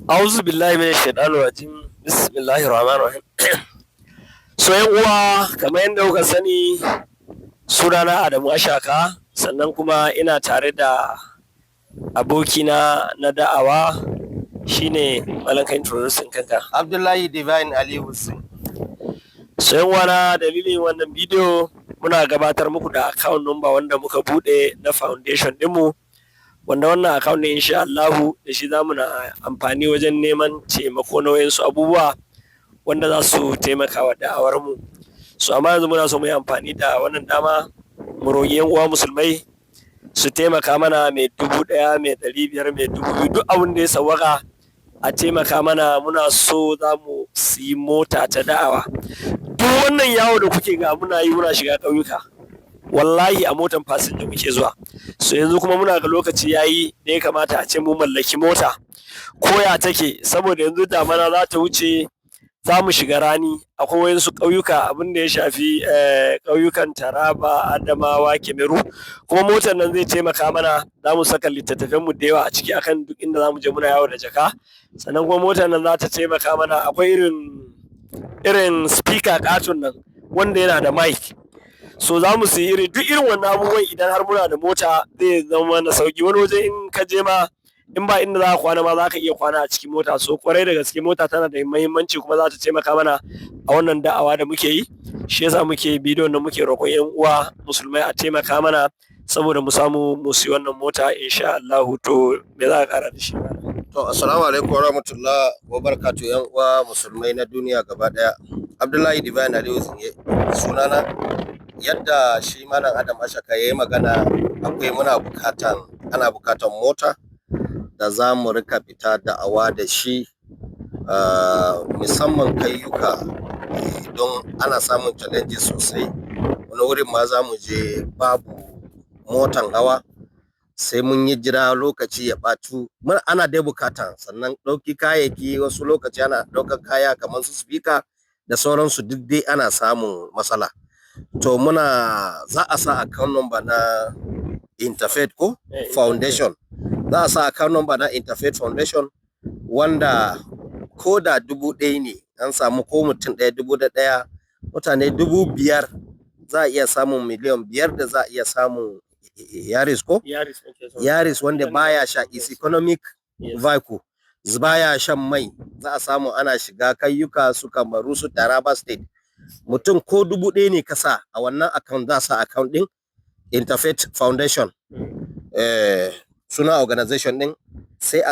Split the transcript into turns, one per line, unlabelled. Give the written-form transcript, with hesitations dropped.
Auzu billahi minash shaitanir rajim. Bismillahir rahmanir rahim. So yan uwa, kamar yadda kuka sani, sunana Adamu Ashaka, sannan kuma ina tare da abokina na da'awa shine Malanka introducing kanka.
Abdullahi Divine Ali Hussein.
So yan uwa, dalilin wannan bidiyo muna gabatar muku da account number wanda muka bude na foundation dinmu, wanda wannan account ne insha Allahu da shi zamu na amfani wajen neman taimako na wayansu abubuwa wanda za su taimaka wa da'awar mu. So amma yanzu muna so mu yi amfani da wannan dama mu roƙi yan uwa musulmai su taimaka mana mai 1000, mai 500, mai 2000, duk abin da ya sawwaka a taimaka mana. Muna so za mu siyi mota ta da'awa. Duk wannan yawo da kuke ga muna yi, muna shiga ƙauyuka, wallahi a motan fasinja muke zuwa. So yanzu kuma muna ga lokaci yayi da ya kamata a ce mu mallaki mota koya take, saboda yanzu damana za ta wuce, za mu shiga rani. Akwai wayansu ƙauyuka abin da ya shafi ƙauyukan Taraba, Adamawa, Kemeru, kuma motar nan zai taimaka mana. Za mu saka littattafan mu da yawa a ciki akan duk inda za mu je muna yawo da jaka. Sannan kuma motar nan za ta taimaka mana. Akwai irin speaker katon nan wanda yana da mic. So za mu siyi duk irin wannan abubuwan. Idan har muna da mota zai zama na sauki. Wani waje in ka je ma, in ba inda za ka kwana ma, za ka iya kwana a cikin mota. So kwarai da gaske mota tana da muhimmanci, kuma za ta taimaka mana a wannan da'awa da muke yi. Shi yasa muke bidiyon da muke roƙon yan uwa musulmai a taimaka mana saboda mu samu mu siyi wannan mota insha Allah. To me za ka kara da shi?
To assalamu alaikum warahmatullahi wabarakatuh, yan uwa musulmai na duniya gaba daya. Abdullahi Divine Ali Hussein sunana. Yadda shi Malam Adam Ashaka yayi magana, akwai ana bukatan mota da za mu rika fita da'awa da shi, musamman kayyuka, don ana samun challenges sosai. Wani wurin ma za mu je babu motan hawa, sai mun yi jira lokaci ya ɓatu. Ana dai bukata, sannan ɗauki kayayyaki, wasu lokaci ana ɗaukar kaya kamar su speaker da sauransu, duk dai ana samun matsala. To za a sa account number na Interfaith Foundation. Za a sa account number na Interfaith Foundation, wanda ko da 1000 ne an samu, ko mutum ɗaya 1000, mutane 5000, za a iya samun miliyan 5 da za a iya samun Yaris wanda baya sha, is economic vehicle, baya shan mai. Za a samu ana shiga kayyuka su Kamaru, su Taraba State. Mutum ko 1000 ne ka sa a wannan account, za sa account din Interfaith Foundation, suna organization din, sai a